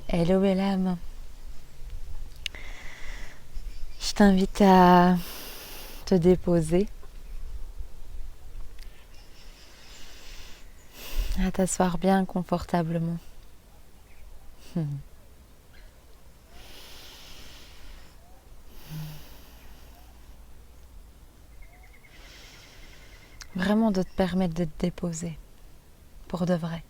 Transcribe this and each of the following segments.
Hello belle âme, je t'invite à te déposer, à t'asseoir bien confortablement. Vraiment de te permettre de te déposer, pour de vrai.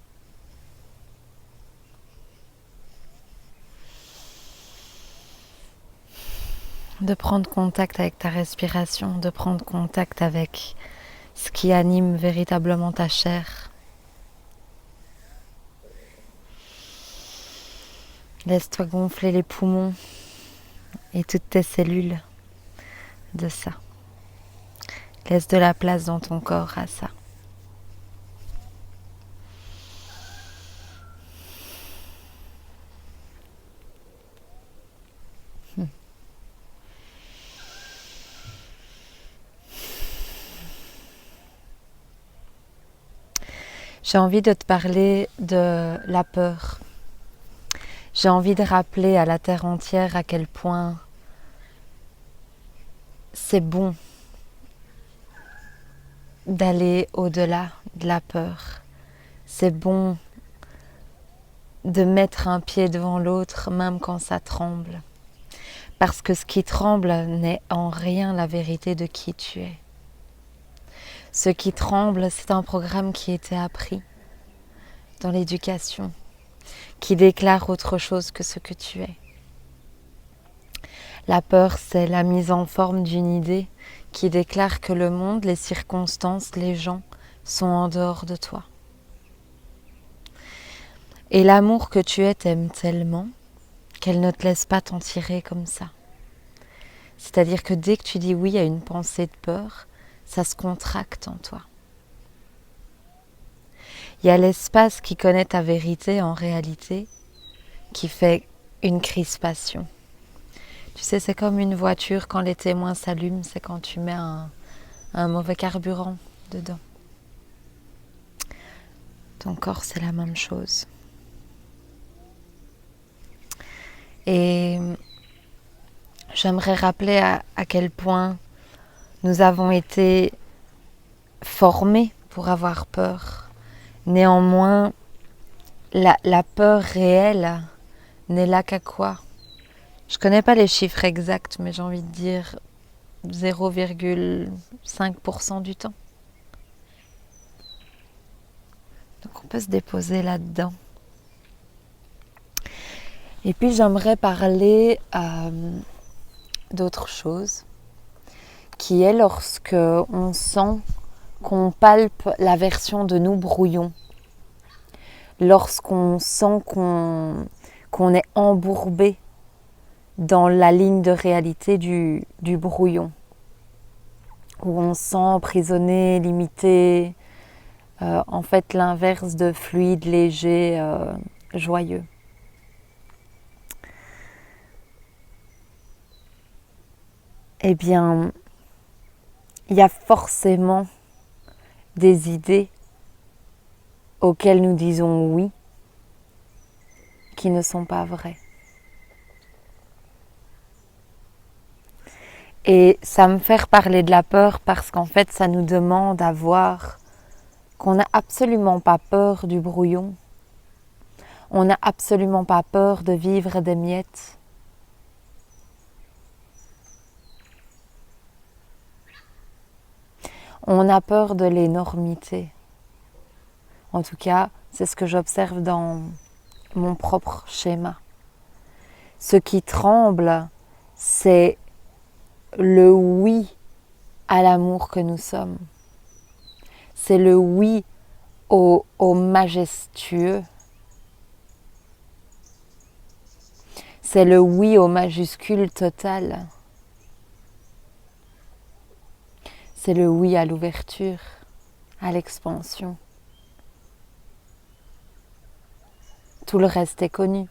De prendre contact avec ta respiration, de prendre contact avec ce qui anime véritablement ta chair. Laisse-toi gonfler les poumons et toutes tes cellules de ça. Laisse de la place dans ton corps à ça. J'ai envie de te parler de la peur. J'ai envie de rappeler à la terre entière à quel point c'est bon d'aller au-delà de la peur. C'est bon de mettre un pied devant l'autre même quand ça tremble. Parce que ce qui tremble n'est en rien la vérité de qui tu es. Ce qui tremble, c'est un programme qui était appris dans l'éducation, qui déclare autre chose que ce que tu es. La peur, c'est la mise en forme d'une idée qui déclare que le monde, les circonstances, les gens sont en dehors de toi. Et l'amour que tu es t'aime tellement qu'elle ne te laisse pas t'en tirer comme ça. C'est-à-dire que dès que tu dis oui à une pensée de peur, ça se contracte en toi. Il y a l'espace qui connaît ta vérité en réalité, qui fait une crispation. Tu sais, c'est comme une voiture, quand les témoins s'allument, c'est quand tu mets un mauvais carburant dedans. Ton corps, c'est la même chose. Et j'aimerais rappeler à quel point nous avons été formés pour avoir peur. Néanmoins, la peur réelle n'est là qu'à quoi? Je connais pas les chiffres exacts, mais j'ai envie de dire 0,5% du temps. Donc on peut se déposer là-dedans. Et puis j'aimerais parler d'autre chose, qui est lorsque on sent qu'on palpe la version de nous brouillon, lorsqu'on sent qu'on est embourbé dans la ligne de réalité du brouillon, où on se sent emprisonné, limité, en fait l'inverse de fluide, léger, joyeux. Eh bien, il y a forcément des idées auxquelles nous disons oui, qui ne sont pas vraies. Et ça me fait reparler de la peur parce qu'en fait, ça nous demande à voir qu'on n'a absolument pas peur du brouillon. On n'a absolument pas peur de vivre des miettes. On a peur de l'énormité. En tout cas, c'est ce que j'observe dans mon propre schéma. Ce qui tremble, c'est le oui à l'amour que nous sommes. C'est le oui au majestueux. C'est le oui au majuscule total. C'est le oui à l'ouverture, à l'expansion. Tout le reste est connu.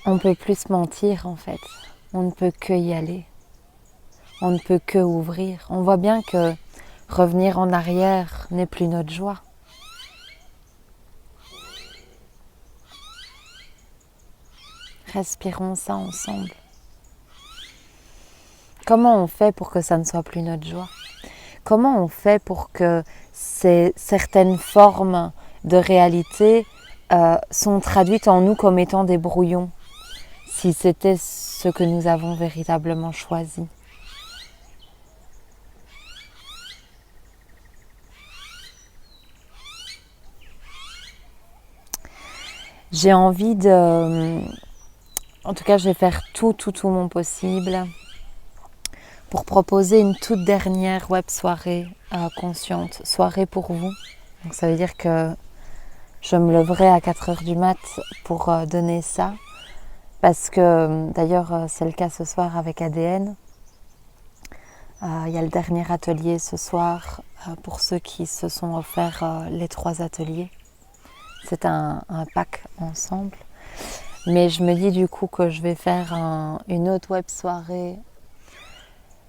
on ne peut plus se mentir en fait. On ne peut que y aller. On ne peut que ouvrir. On voit bien que revenir en arrière n'est plus notre joie. Respirons ça ensemble. Comment on fait pour que ça ne soit plus notre joie? Comment on fait pour que certaines formes de réalité sont traduites en nous comme étant des brouillons, si c'était ce que nous avons véritablement choisi? J'ai envie de... En tout cas, je vais faire tout mon possible pour proposer une toute dernière web soirée consciente, soirée pour vous. Donc ça veut dire que je me leverai à 4h du mat pour donner ça, parce que d'ailleurs c'est le cas ce soir avec ADN. Il y a le dernier atelier ce soir pour ceux qui se sont offerts les 3 ateliers. C'est un pack ensemble. Mais je me dis du coup que je vais faire une autre web soirée.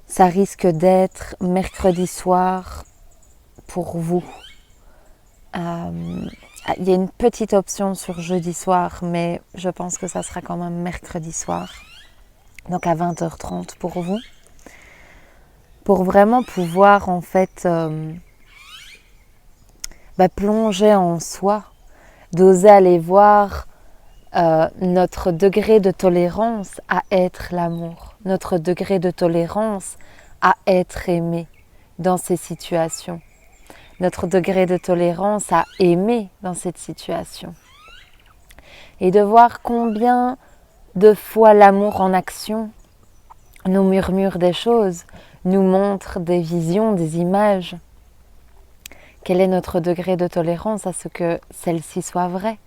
Ça risque d'être mercredi soir pour vous. Il y a une petite option sur jeudi soir, mais je pense que ça sera quand même mercredi soir. Donc à 20h30 pour vous. Pour vraiment pouvoir en fait plonger en soi, d'oser aller voir notre degré de tolérance à être l'amour, notre degré de tolérance à être aimé dans ces situations, notre degré de tolérance à aimer dans cette situation. Et de voir combien de fois l'amour en action nous murmure des choses, nous montre des visions, des images. Quel est notre degré de tolérance à ce que celle-ci soit vraie?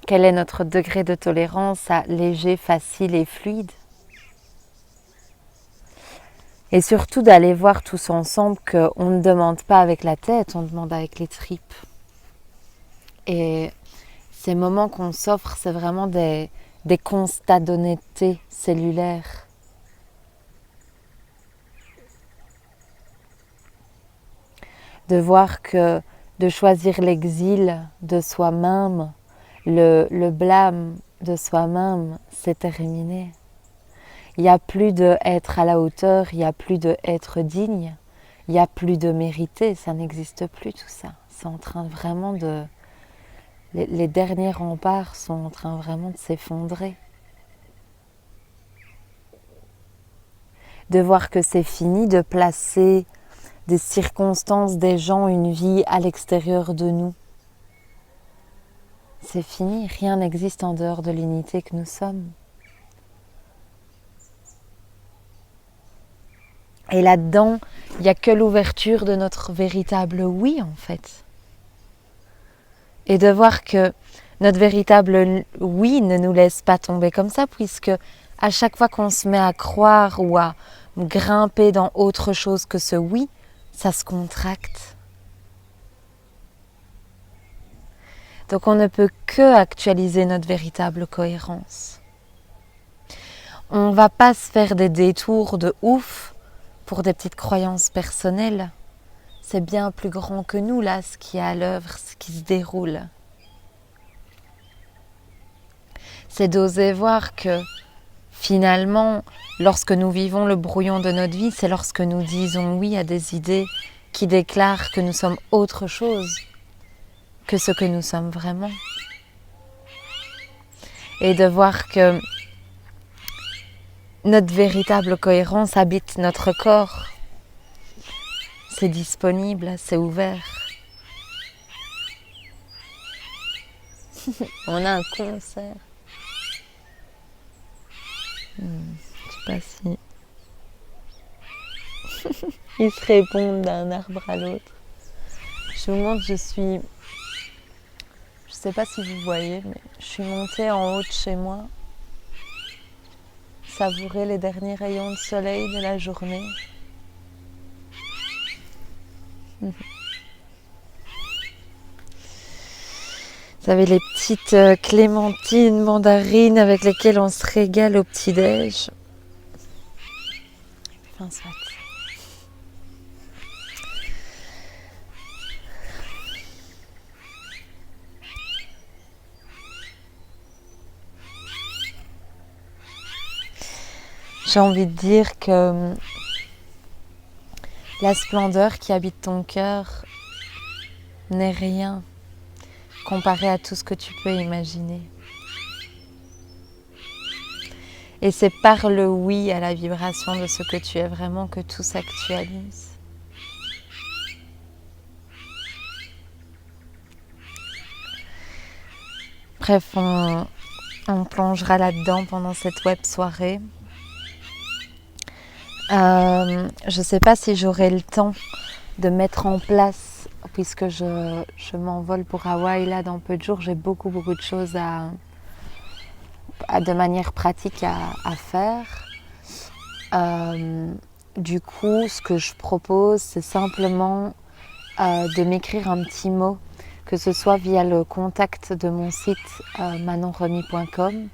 Quel est notre degré de tolérance à léger, facile et fluide? Et surtout d'aller voir tous ensemble qu'on ne demande pas avec la tête, on demande avec les tripes. Et ces moments qu'on s'offre, c'est vraiment des constats d'honnêteté cellulaire. De voir que de choisir l'exil de soi-même, le blâme de soi-même, c'est terminé. Il n'y a plus de être à la hauteur, il n'y a plus de être digne, il n'y a plus de mériter, ça n'existe plus tout ça. C'est en train vraiment de... Les derniers remparts sont en train vraiment de s'effondrer. De voir que c'est fini de placer des circonstances, des gens, une vie à l'extérieur de nous. C'est fini, rien n'existe en dehors de l'unité que nous sommes. Et là-dedans, il n'y a que l'ouverture de notre véritable oui, en fait. Et de voir que notre véritable oui ne nous laisse pas tomber comme ça, puisque à chaque fois qu'on se met à croire ou à grimper dans autre chose que ce oui, ça se contracte. Donc on ne peut que actualiser notre véritable cohérence. On ne va pas se faire des détours de ouf pour des petites croyances personnelles. C'est bien plus grand que nous là, ce qui est à l'œuvre, ce qui se déroule. C'est d'oser voir que finalement, lorsque nous vivons le brouillon de notre vie, c'est lorsque nous disons oui à des idées qui déclarent que nous sommes autre chose que ce que nous sommes vraiment. Et de voir que notre véritable cohérence habite notre corps. C'est disponible, c'est ouvert. On a un concert. Je sais pas si... Ils se répondent d'un arbre à l'autre. Je vous montre, je sais pas si vous voyez, mais je suis montée en haut de chez moi, savourer les derniers rayons de soleil de la journée. Vous avez les petites clémentines, mandarines avec lesquelles on se régale au petit-déj. Enfin, soit. J'ai envie de dire que la splendeur qui habite ton cœur n'est rien comparé à tout ce que tu peux imaginer. Et c'est par le oui à la vibration de ce que tu es vraiment que tout s'actualise. Bref, on plongera là-dedans pendant cette web soirée. Je ne sais pas si j'aurai le temps de mettre en place, puisque je m'envole pour Hawaï là dans peu de jours. J'ai beaucoup de choses de manière pratique à faire. Du coup, ce que je propose, c'est simplement de m'écrire un petit mot, que ce soit via le contact de mon site manonremy.com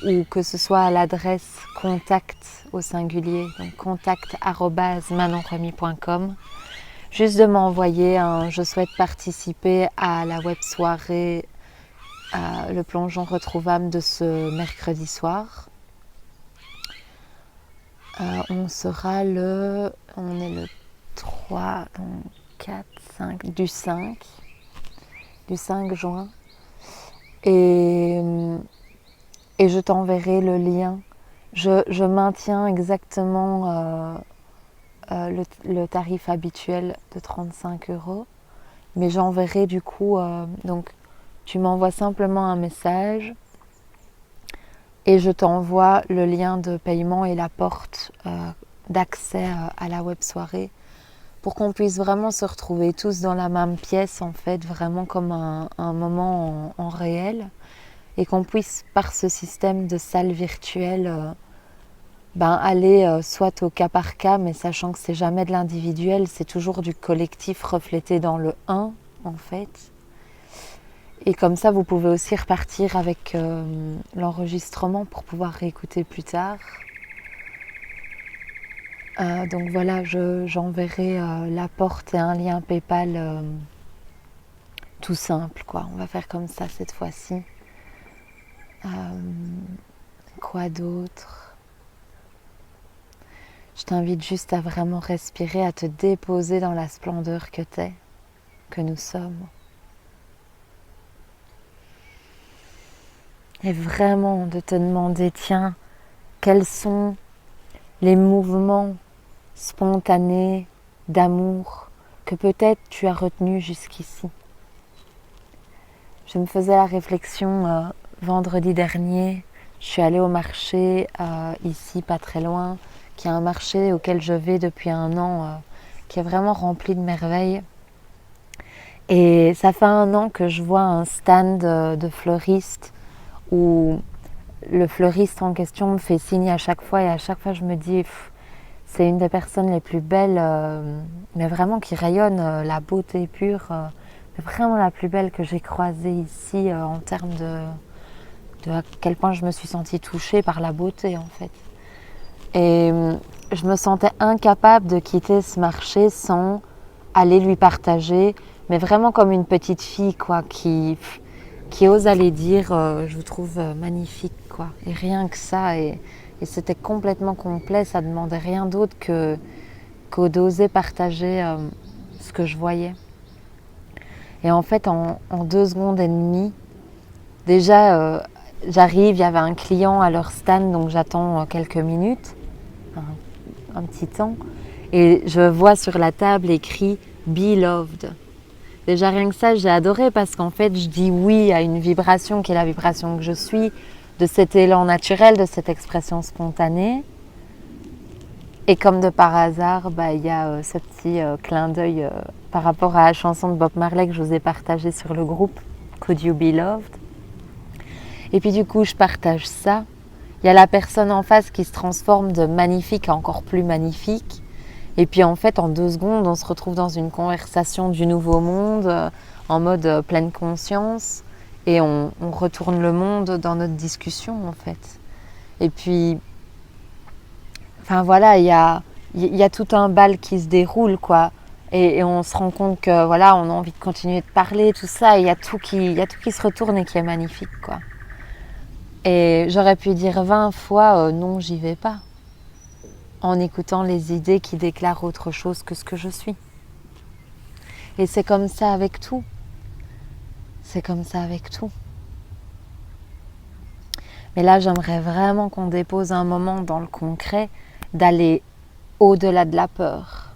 ou que ce soit à l'adresse contact au singulier, donc contact@manonremy.com. Juste de m'envoyer un « je souhaite participer à la web soirée le plongeon retrouvable de ce mercredi soir ». On est le 3, donc 4, 5, du 5 juin. Et je t'enverrai le lien. Je maintiens exactement le tarif habituel de 35 €. Mais j'enverrai du coup, donc tu m'envoies simplement un message et je t'envoie le lien de paiement et la porte d'accès à la web soirée pour qu'on puisse vraiment se retrouver tous dans la même pièce en fait, vraiment comme un moment en réel. Et qu'on puisse, par ce système de salle virtuelle, aller soit au cas par cas, mais sachant que c'est jamais de l'individuel, c'est toujours du collectif reflété dans le 1, en fait. Et comme ça, vous pouvez aussi repartir avec l'enregistrement pour pouvoir réécouter plus tard. Donc voilà, j'enverrai la porte et un lien PayPal tout simple, quoi. On va faire comme ça cette fois-ci. Quoi d'autre? Je t'invite juste à vraiment respirer, à te déposer dans la splendeur que t'es, que nous sommes. Et vraiment de te demander, tiens, quels sont les mouvements spontanés d'amour que peut-être tu as retenus jusqu'ici. Je me faisais la réflexion vendredi dernier. Je suis allée au marché ici, pas très loin, qui est un marché auquel je vais depuis un an, qui est vraiment rempli de merveilles. Et ça fait un an que je vois un stand de fleuriste où le fleuriste en question me fait signe à chaque fois et à chaque fois je me dis c'est une des personnes les plus belles, mais vraiment qui rayonne la beauté pure, mais vraiment la plus belle que j'ai croisée ici en termes de à quel point je me suis sentie touchée par la beauté en fait. Et je me sentais incapable de quitter ce marché sans aller lui partager, mais vraiment comme une petite fille quoi, qui ose aller dire je vous trouve magnifique quoi. Et rien que ça, et c'était complètement complet, ça demandait rien d'autre qu'au d'oser partager ce que je voyais. Et en fait en 2 secondes et demie, déjà j'arrive, il y avait un client à leur stand, donc j'attends quelques minutes, un petit temps, et je vois sur la table écrit « Be loved ». Déjà rien que ça, j'ai adoré parce qu'en fait, je dis oui à une vibration qui est la vibration que je suis, de cet élan naturel, de cette expression spontanée. Et comme de par hasard, il y a ce petit clin d'œil par rapport à la chanson de Bob Marley que je vous ai partagée sur le groupe « Could You Be Loved ?» Et puis du coup, je partage ça. Il y a la personne en face qui se transforme de magnifique à encore plus magnifique. Et puis en fait, en 2 secondes, on se retrouve dans une conversation du nouveau monde, en mode pleine conscience. et on retourne le monde dans notre discussion en fait. Et puis, enfin voilà, il y a tout un bal qui se déroule quoi. Et on se rend compte que voilà, on a envie de continuer de parler, tout ça, et il y a tout qui se retourne et qui est magnifique quoi. Et j'aurais pu dire 20 fois non, j'y vais pas, en écoutant les idées qui déclarent autre chose que ce que je suis. Et c'est comme ça avec tout. C'est comme ça avec tout. Mais là, j'aimerais vraiment qu'on dépose un moment dans le concret, d'aller au-delà de la peur,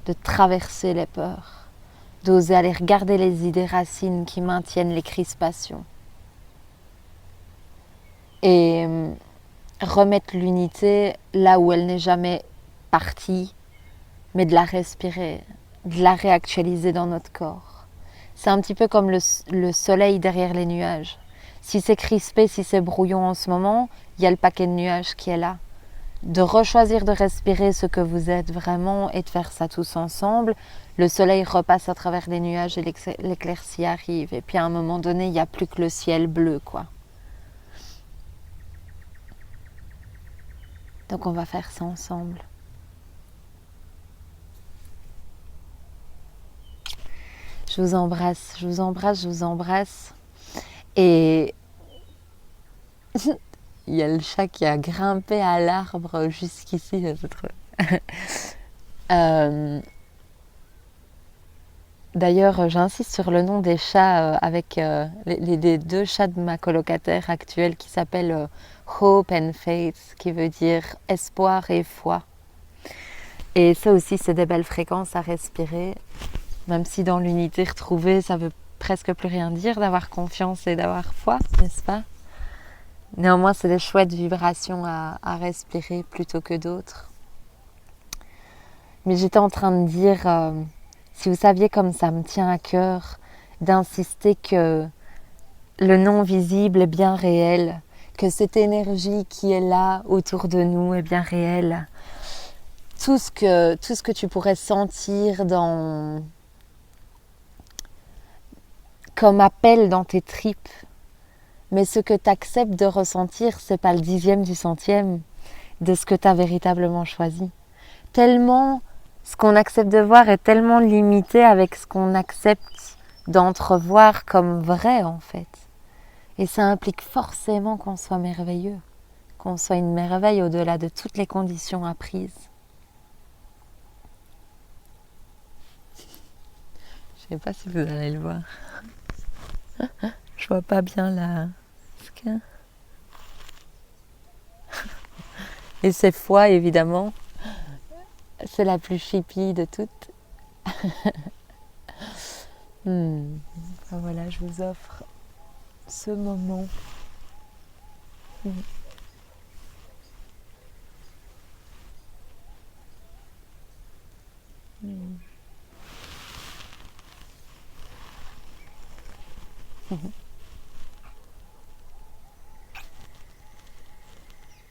de traverser les peurs, d'oser aller regarder les idées racines qui maintiennent les crispations. Et remettre l'unité là où elle n'est jamais partie, mais de la respirer, de la réactualiser dans notre corps. C'est un petit peu comme le soleil derrière les nuages. Si c'est crispé, si c'est brouillon en ce moment, il y a le paquet de nuages qui est là. De rechoisir de respirer ce que vous êtes vraiment et de faire ça tous ensemble, le soleil repasse à travers les nuages et l'éclaircie arrive. Et puis à un moment donné, il n'y a plus que le ciel bleu, quoi. Donc on va faire ça ensemble. Je vous embrasse, je vous embrasse, je vous embrasse. Et il y a le chat qui a grimpé à l'arbre jusqu'ici. D'ailleurs, j'insiste sur le nom des chats avec les deux chats de ma colocataire actuelle qui s'appellent Hope and Faith, qui veut dire espoir et foi. Et ça aussi, c'est des belles fréquences à respirer, même si dans l'unité retrouvée, ça veut presque plus rien dire d'avoir confiance et d'avoir foi, n'est-ce pas? Néanmoins, c'est des chouettes vibrations à respirer plutôt que d'autres. Mais j'étais en train de dire, si vous saviez comme ça me tient à cœur d'insister que le non visible est bien réel, que cette énergie qui est là autour de nous est bien réelle. Tout ce que tu pourrais sentir comme appel dans tes tripes, mais ce que tu acceptes de ressentir, c'est pas le 10e du centième de ce que tu as véritablement choisi. Tellement ce qu'on accepte de voir est tellement limité avec ce qu'on accepte d'entrevoir comme vrai en fait. Et ça implique forcément qu'on soit merveilleux, qu'on soit une merveille au-delà de toutes les conditions apprises. Je sais pas si vous allez le voir. Je vois pas bien là. Et c'est foi évidemment. C'est la plus chippie de toutes. Voilà, je vous offre ce moment.